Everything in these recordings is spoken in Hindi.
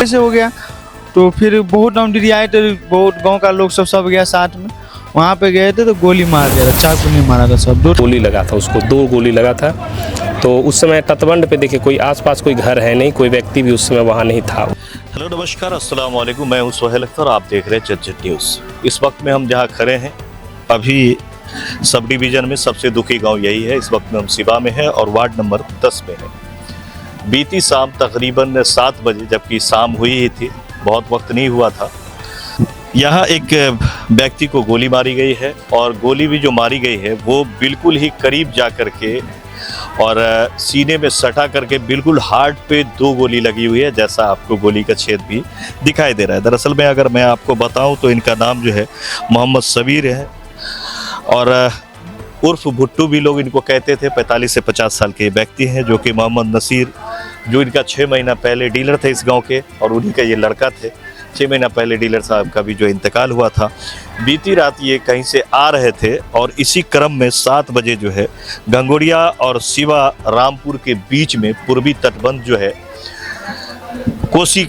कैसे हो गया। तो फिर बहुत हम डिरियाए थे, बहुत गांव का लोग सब गया साथ में। वहाँ पे गए थे तो गोली मार दिया था, चाकू नहीं मारा था, सब दो गोली लगा था उसको, 2 गोली लगा था। तो उस समय तटबंध पे देखिए कोई आसपास कोई घर है नहीं, कोई व्यक्ति भी उस समय वहाँ नहीं था। हेलो नमस्कार, अस्सलाम वालेकुम। मैं हूं सोहेल अख्तर, आप देख रहे हैं झट न्यूज़। इस वक्त में हम जहां खड़े हैं, अभी सब डिवीज़न में सबसे दुखी गांव यही है। इस वक्त में हम सिवा में हैं और वार्ड नंबर 10 में है। बीती शाम तकरीबन 7 बजे, जबकि शाम हुई ही थी, बहुत वक्त नहीं हुआ था, यहाँ एक व्यक्ति को गोली मारी गई है। और गोली भी जो मारी गई है वो बिल्कुल ही करीब जा कर के और सीने में सटा करके बिल्कुल हार्ट पे 2 गोली लगी हुई है, जैसा आपको गोली का छेद भी दिखाई दे रहा है। दरअसल में अगर मैं आपको बताऊं तो इनका नाम जो है मोहम्मद सबीर है और उर्फ भुट्टू भी लोग इनको कहते थे। 45 से 50 साल के व्यक्ति हैं, जो कि मोहम्मद नसीर, जो इनका 6 महीना पहले डीलर थे इस गाँव के, और उन्हीं का ये लड़का थे। 6 महीना पहले डीलर साहब का भी जो इंतकाल हुआ था। बीती रात ये कहीं से आ रहे थे और इसी क्रम में 7 बजे जो है गंगोड़िया और सिवा रामपुर के बीच में पूर्वी तटबंध जो है कोसी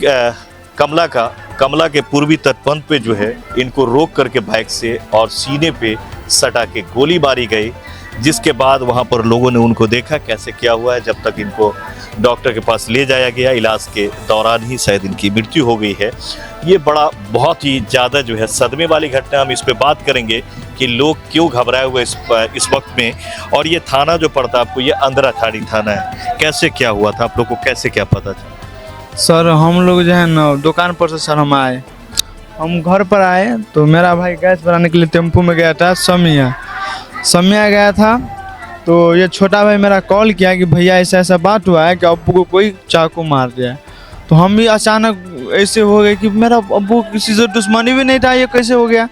कमला के पूर्वी तटबंध पे जो है इनको रोक करके बाइक से और सीने पे सटा के गोली मारी गई। जिसके बाद वहाँ पर लोगों ने उनको देखा कैसे क्या हुआ है। जब तक इनको डॉक्टर के पास ले जाया गया, इलाज के दौरान ही शायद इनकी मृत्यु हो गई है। ये बहुत ही ज़्यादा जो है सदमे वाली घटना। हम इस पे बात करेंगे कि लोग क्यों घबराए हुए इस वक्त में। और ये थाना जो पड़ता है आपको, ये अंदराठाड़ी थाना है। कैसे क्या हुआ था, आप लोग को कैसे क्या पता चला? सर हम लोग जो है ना दुकान पर से सर हम आए, हम घर पर आए तो मेरा भाई गैस भराने के लिए टेम्पो में गया था, समिया गया था। तो ये छोटा भाई मेरा कॉल किया कि भैया ऐसा ऐसा बात हुआ है कि अब्बू को कोई चाकू मार दिया। तो हम भी अचानक ऐसे हो गए कि मेरा अब्बू किसी से दुश्मनी भी नहीं था, ये कैसे हो गया।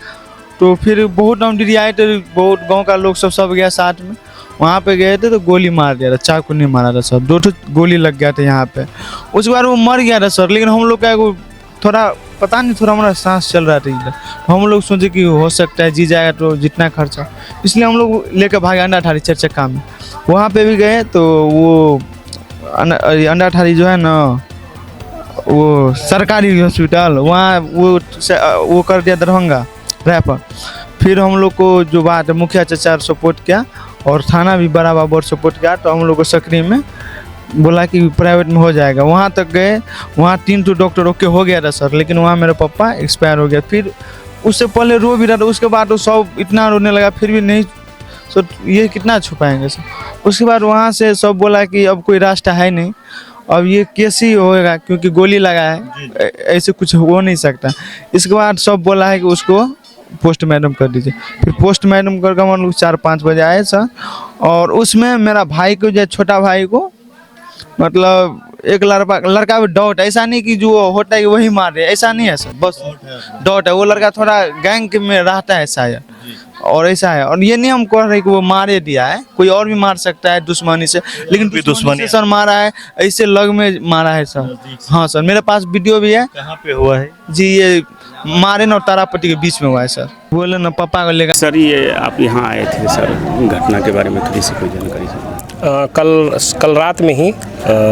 तो फिर बहुत हम डिरियाए थे, बहुत गांव का लोग सब गया साथ में। वहाँ पे गए थे तो गोली मार दिया था, चाकू नहीं मारा था सर, 2 गोली लग गया था यहाँ पे। उसके बाद वो मर गया था सर। लेकिन हम लोग का थोड़ा पता नहीं, थोड़ा हमारा सांस चल रहा था इधर। तो हम लोग सोचे कि हो सकता है जी जाएगा तो जितना खर्चा, इसलिए हम लोग लेकर भागे अंडाठाड़ी 4 चक्का में। वहाँ पे भी गए तो वो अंडाठाड़ी जो है ना, वो सरकारी हॉस्पिटल, वहाँ वो कर दिया दरभंगा रेफर। फिर हम लोग को जो बात है मुखिया चाचा सपोर्ट किया और थाना भी बड़ा बाबू सपोर्ट किया। तो हम लोग को सकरी में बोला कि प्राइवेट में हो जाएगा। वहाँ तक गए, वहाँ 3 डॉक्टर ओके हो गया था सर। लेकिन वहाँ मेरे पापा एक्सपायर हो गया। फिर उससे पहले रो भी रहा था, उसके बाद वो सब इतना रोने लगा, फिर भी नहीं सर, ये कितना छुपाएंगे सर। उसके बाद वहाँ से सब बोला कि अब कोई रास्ता है नहीं, अब ये केस ही होएगा क्योंकि गोली लगा है, ऐसे कुछ हो नहीं सकता। इसके बाद सब बोला है कि उसको पोस्टमार्टम कर दीजिए। फिर पोस्टमार्टम करके हम लोग 4-5 बजे आए सर। और उसमें मेरा भाई को, जो छोटा भाई को, मतलब एक लड़का भी डाउट, ऐसा नहीं कि जो होता है कि वही मार रहे, ऐसा नहीं है सर, बस डाउट है। वो लड़का थोड़ा गैंग में रहता है शायद, और ऐसा है। और ये नहीं हम कह रहे कि वो मारे दिया है, कोई और भी मार सकता है दुश्मनी से, लेकिन दुश्मनी से सर मारा है, ऐसे लग में मारा है सर। हाँ सर, मेरे पास वीडियो भी है। कहाँ पे हुआ है जी? ये मारेन और तारापट्टी के बीच में हुआ है सर। बोले ना पापा को लेकर। सर ये आप यहाँ आए थे सर, घटना के बारे में थोड़ी सी कोई जानकारी सर? कल रात में ही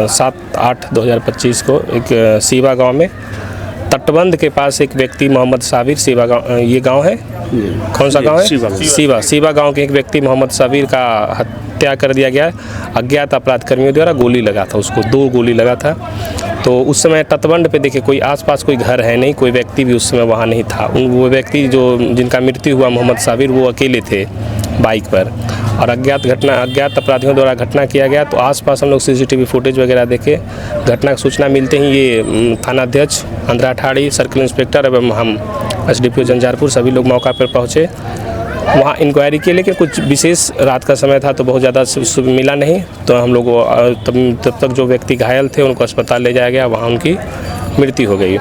7/8/2025 को एक सिवा गांव में तटबंध के पास एक व्यक्ति मोहम्मद साबिर, सिवा गांव ये गांव है, कौन सा गांव है? सिवा गांव के एक व्यक्ति मोहम्मद साबिर का हत्या कर दिया गया। अज्ञात अपराध कर्मियों द्वारा गोली लगा था उसको, 2 गोली लगा था। तो उस समय तटबंध पे देखिए कोई आसपास कोई घर है नहीं, कोई व्यक्ति भी उस समय वहाँ नहीं था। वो व्यक्ति जिनका मृत्यु हुआ मोहम्मद साबिर, वो अकेले थे बाइक पर। और अज्ञात अपराधियों द्वारा घटना किया गया। तो आसपास हम लोग CCTV फुटेज वगैरह देखे। घटना की सूचना मिलते ही ये थानाध्यक्ष, अंदराठाड़ी, सर्किल इंस्पेक्टर एवं हम SDPO झंझारपुर सभी लोग मौका पर पहुँचे, वहाँ इंक्वायरी की। लेकिन कुछ विशेष रात का समय था तो बहुत ज़्यादा मिला नहीं। तो हम लोग तब तक जो व्यक्ति घायल थे उनको अस्पताल ले जाया गया, वहाँ उनकी मृत्यु हो गई।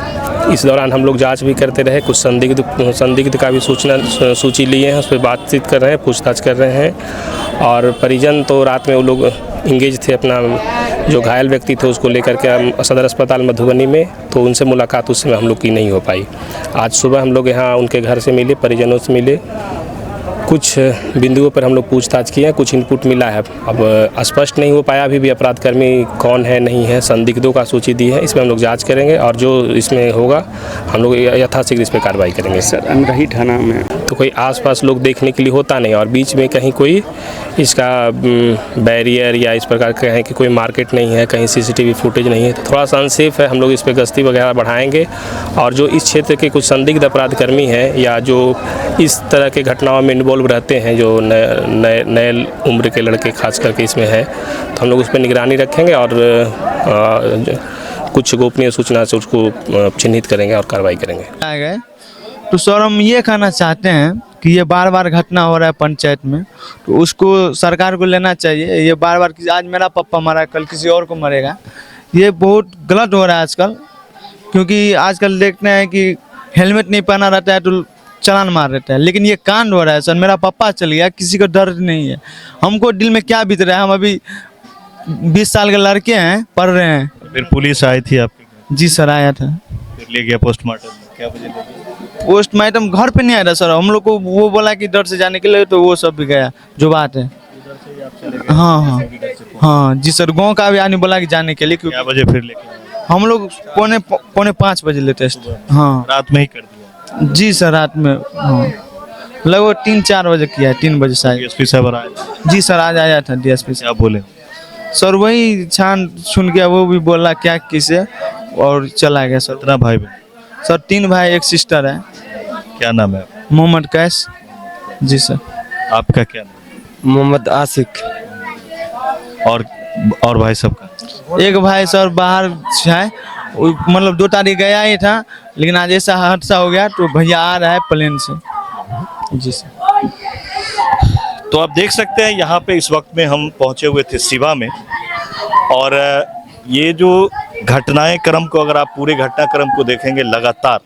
इस दौरान हम लोग जांच भी करते रहे, कुछ संदिग्ध का भी सूची लिए हैं, उस पर बातचीत कर रहे हैं, पूछताछ कर रहे हैं। और परिजन तो रात में वो लोग इंगेज थे, अपना जो घायल व्यक्ति थे उसको लेकर के सदर अस्पताल मधुबनी में। तो उनसे मुलाकात उस समय हम लोग की नहीं हो पाई। आज सुबह हम लोग यहाँ उनके घर से मिले, परिजनों से मिले कुछ बिंदुओं पर हम लोग पूछताछ किए हैं, कुछ इनपुट मिला है। अब स्पष्ट नहीं हो पाया अभी भी अपराधकर्मी कौन है नहीं है, संदिग्धों का सूची दी है, इसमें हम लोग जांच करेंगे और जो इसमें होगा हम लोग यथाशीघ्र इस पर कार्रवाई करेंगे। सर अमराही थाना में तो कोई आसपास लोग देखने के लिए होता नहीं और बीच में कहीं कोई इसका बैरियर या इस प्रकार कहें कि कोई मार्केट नहीं है, कहीं सीसीटीवी फुटेज नहीं है, तो थोड़ा सा अनसेफ है। हम लोग इस पर गश्ती वगैरह बढ़ाएंगे और जो इस क्षेत्र के कुछ संदिग्ध अपराधकर्मी हैं या जो इस तरह के घटनाओं में इन्वॉल्व रहते हैं, जो नए उम्र के लड़के खास करके इसमें है, तो हम लोग उस पर निगरानी रखेंगे और कुछ गोपनीय सूचना से उसको चिन्हित करेंगे और कार्रवाई करेंगे। आ गए तो सर हम ये कहना चाहते हैं कि ये बार बार घटना हो रहा है पंचायत में, तो उसको सरकार को लेना चाहिए। ये बार बार आज मेरा पापा मरा, कल किसी और को मरेगा, ये बहुत गलत हो रहा है आजकल। क्योंकि आजकल देखते हैं कि हेलमेट नहीं पहना रहता है तो चालान मार रहता है, लेकिन ये कांड हो रहा है सर। मेरा पापा चल गया, किसी को डर नहीं है। हमको दिल में क्या बीत रहा है, हम अभी 20 साल के लड़के हैं, पढ़ रहे हैं। फिर पुलिस आई थी आपके घर? जी सर आया था। फिर ले गया पोस्टमार्टम में, क्या वजह लगी? पोस्टमार्टम घर पे नहीं आया था सर, हम लोग को वो बोला कि डर से जाने के लिए, तो वो सब भी गया जो बात है। हाँ हाँ हाँ जी सर, गांव का भी आदमी बोला कि जाने के लिए। क्या बजे फिर लेके आए? हम लोग पौने 5 बजे ले टेस्ट। हाँ रात में ही कर दिया? जी सर रात में, हाँ लगभग 3-4 बजे किया है, 3 बजे शायद। डीएसपी साहब आए? जी सर आज आया था डीएसपी क्या बोले? सर वही छान सुन गया, वो भी बोला क्या किसे और चला गया सर। कितना भाई बहन? सर 3 भाई 1 सिस्टर है। क्या नाम है? मोहम्मद कैस। जी सर। आपका क्या नाम? मोहम्मद आशिक। और भाई सबका? एक भाई सर बाहर है, मतलब 2 तारीख गया ही था, लेकिन आज ऐसा हादसा हो गया तो भैया आ रहा है प्लेन से। जी सर। तो आप देख सकते हैं यहाँ पे इस वक्त में हम पहुँचे हुए थे सिवा में, और ये जो घटनाएं क्रम को अगर आप पूरे घटनाक्रम को देखेंगे, लगातार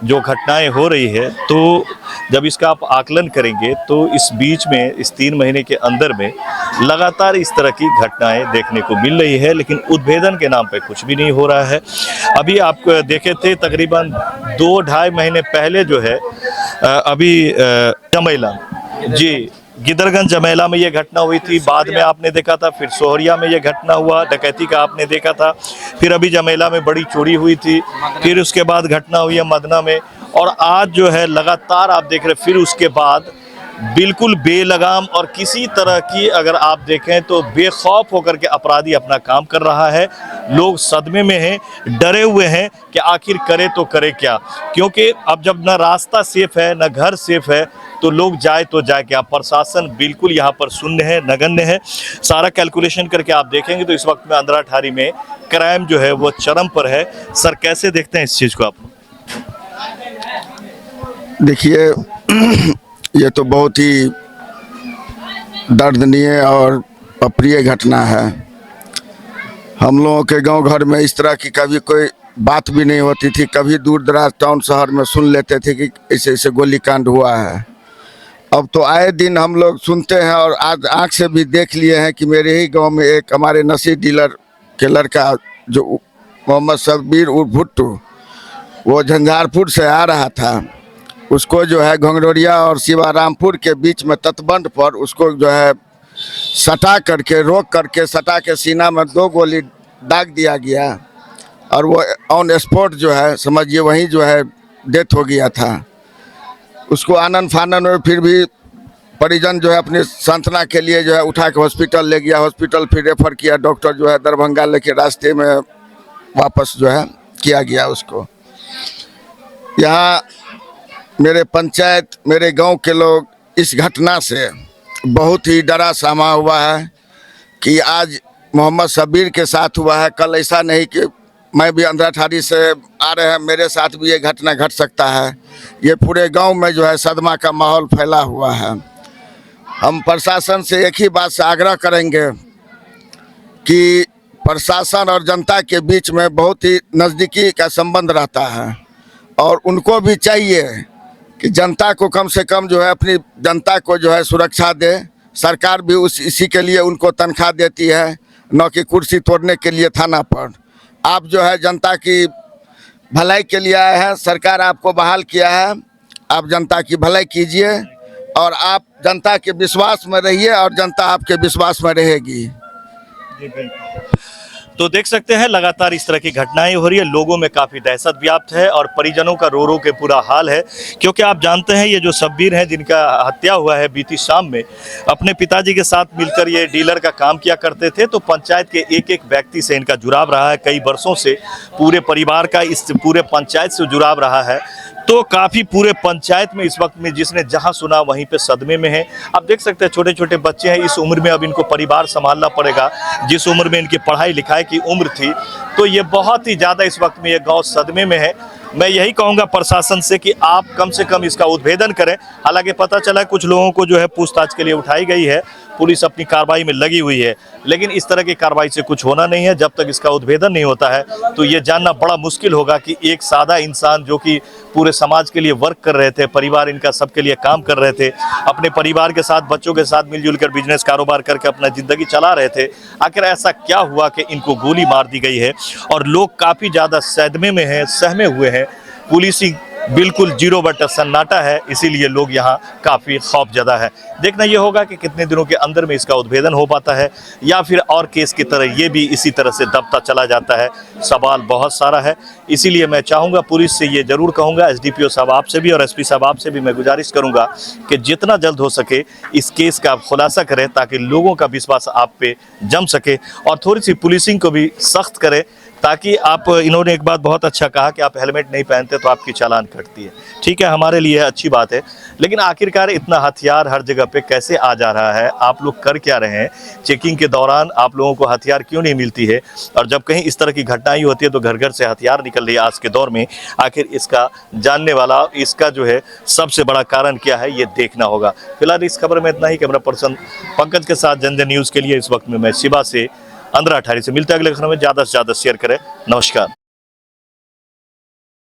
जो घटनाएं हो रही है, तो जब इसका आप आकलन करेंगे तो इस बीच में इस 3 महीने के अंदर में लगातार इस तरह की घटनाएं देखने को मिल रही है, लेकिन उद्भेदन के नाम पे कुछ भी नहीं हो रहा है। अभी आप देखे थे तकरीबन 2-2.5 महीने पहले जो है अभी जमैला, जी गिदरगंज जमैला में ये घटना हुई थी। बाद में आपने देखा था फिर सोहरिया में ये घटना हुआ, डकैती का आपने देखा था। फिर अभी जमैला में बड़ी चोरी हुई थी, फिर उसके बाद घटना हुई है मदना में, और आज जो है लगातार आप देख रहे फिर उसके बाद बिल्कुल बेलगाम और किसी तरह की अगर आप देखें तो बेखौफ होकर के अपराधी अपना काम कर रहा है। लोग सदमे में हैं, डरे हुए हैं कि आखिर करे तो करे क्या, क्योंकि अब जब न रास्ता सेफ है न घर सेफ है तो लोग जाए तो जाए क्या। प्रशासन बिल्कुल यहाँ पर शून्य है, नगण्य है। सारा कैलकुलेशन करके आप देखेंगे तो इस वक्त में अंधराठारी में क्राइम जो है वो चरम पर है। सर कैसे देखते हैं इस चीज़ को आप? देखिए ये तो बहुत ही दर्दनीय और अप्रिय घटना है। हम लोगों के गांव घर में इस तरह की कभी कोई बात भी नहीं होती थी। कभी दूर दराज टाउन शहर में सुन लेते थे कि ऐसे ऐसे गोलीकांड हुआ है। अब तो आए दिन हम लोग सुनते हैं और आज आँख से भी देख लिए हैं कि मेरे ही गांव में एक हमारे नशे डीलर के लड़का जो मोहम्मद शब्बीर उर्फ भुट्टू, वो झंझारपुर से आ रहा था। उसको जो है घंगरोरिया और शिवारामपुर के बीच में तटबंध पर उसको जो है सटा करके रोक करके सटा के सीना में 2 गोली दाग दिया गया और वो ऑन स्पॉट जो है समझिए वहीं जो है डेथ हो गया था। उसको आनंद फानन में फिर भी परिजन जो है अपनी सांत्वना के लिए जो है उठा के हॉस्पिटल ले गया। हॉस्पिटल फिर रेफर किया, डॉक्टर जो है दरभंगा लेके रास्ते में वापस जो है किया गया उसको। यहाँ मेरे पंचायत मेरे गांव के लोग इस घटना से बहुत ही डरा सहमा हुआ है कि आज मोहम्मद शब्बीर के साथ हुआ है, कल ऐसा नहीं कि मैं भी अंधराठारी से आ रहे हैं मेरे साथ भी ये घटना घट सकता है। ये पूरे गांव में जो है सदमा का माहौल फैला हुआ है। हम प्रशासन से एक ही बात से आग्रह करेंगे कि प्रशासन और जनता के बीच में बहुत ही नज़दीकी का संबंध रहता है और उनको भी चाहिए कि जनता को कम से कम जो है अपनी जनता को जो है सुरक्षा दे। सरकार भी इसी के लिए उनको तनख्वाह देती है, न कि कुर्सी तोड़ने के लिए थाना पर। आप जो है जनता की भलाई के लिए आए हैं, सरकार आपको बहाल किया है, आप जनता की भलाई कीजिए और आप जनता के विश्वास में रहिए और जनता आपके विश्वास में रहेगी। तो देख सकते हैं लगातार इस तरह की घटनाएं हो रही है, लोगों में काफ़ी दहशत व्याप्त है और परिजनों का रो रो के पूरा हाल है। क्योंकि आप जानते हैं ये जो शब्बीर हैं जिनका हत्या हुआ है बीती शाम में, अपने पिताजी के साथ मिलकर ये डीलर का काम किया करते थे। तो पंचायत के एक एक व्यक्ति से इनका जुड़ाव रहा है, कई वर्षों से पूरे परिवार का इस पूरे पंचायत से जुड़ाव रहा है। तो काफ़ी पूरे पंचायत में इस वक्त में जिसने जहां सुना वहीं पे सदमे में है। आप देख सकते हैं छोटे छोटे बच्चे हैं, इस उम्र में अब इनको परिवार संभालना पड़ेगा, जिस उम्र में इनकी पढ़ाई लिखाई की उम्र थी। तो ये बहुत ही ज़्यादा इस वक्त में ये गांव सदमे में है। मैं यही कहूँगा प्रशासन से कि आप कम से कम इसका उद्भेदन करें। हालांकि पता चला है कुछ लोगों को जो है पूछताछ के लिए उठाई गई है, पुलिस अपनी कार्रवाई में लगी हुई है, लेकिन इस तरह की कार्रवाई से कुछ होना नहीं है। जब तक इसका उद्भेदन नहीं होता है तो ये जानना बड़ा मुश्किल होगा कि एक सादा इंसान जो कि पूरे समाज के लिए वर्क कर रहे थे, परिवार इनका सबके लिए काम कर रहे थे, अपने परिवार के साथ बच्चों के साथ मिलजुल कर बिजनेस कारोबार करके अपना ज़िंदगी चला रहे थे, आखिर ऐसा क्या हुआ कि इनको गोली मार दी गई है। और लोग काफ़ी ज़्यादा सदमे में हैं, सहमे हुए हैं। पुलिस ही बिल्कुल 0 सन्नाटा है, इसीलिए लोग यहाँ काफ़ी खौफजदा है। देखना ये होगा कि कितने दिनों के अंदर में इसका उद्भेदन हो पाता है या फिर और केस की तरह ये भी इसी तरह से दबता चला जाता है। सवाल बहुत सारा है, इसीलिए मैं चाहूँगा पुलिस से ये ज़रूर कहूँगा, SDPO साहब आपसे भी और SP साहब आपसे भी मैं गुजारिश करूँगा कि जितना जल्द हो सके इस केस का खुलासा करें ताकि लोगों का विश्वास आप पे जम सके और थोड़ी सी पुलिसिंग को भी सख्त करें ताकि आप, इन्होंने एक बात बहुत अच्छा कहा कि आप हेलमेट नहीं पहनते तो आपकी चालान कटती है। ठीक है, हमारे लिए अच्छी बात है, लेकिन आखिरकार इतना हथियार हर जगह पे कैसे आ जा रहा है? आप लोग कर क्या रहे हैं? चेकिंग के दौरान आप लोगों को हथियार क्यों नहीं मिलती है? और जब कहीं इस तरह की घटनाएं होती है तो घर घर से हथियार निकल रही है आज के दौर में। आखिर इसका जानने वाला, इसका जो है सबसे बड़ा कारण क्या है, ये देखना होगा। फिलहाल इस खबर में इतना ही। कैमरा पर्सन पंकज के साथ जनजन न्यूज़ के लिए इस वक्त में मैं शिवा से 15-18 से मिलते हैं अगले खबर में। ज़्यादा से ज़्यादा शेयर करें। नमस्कार।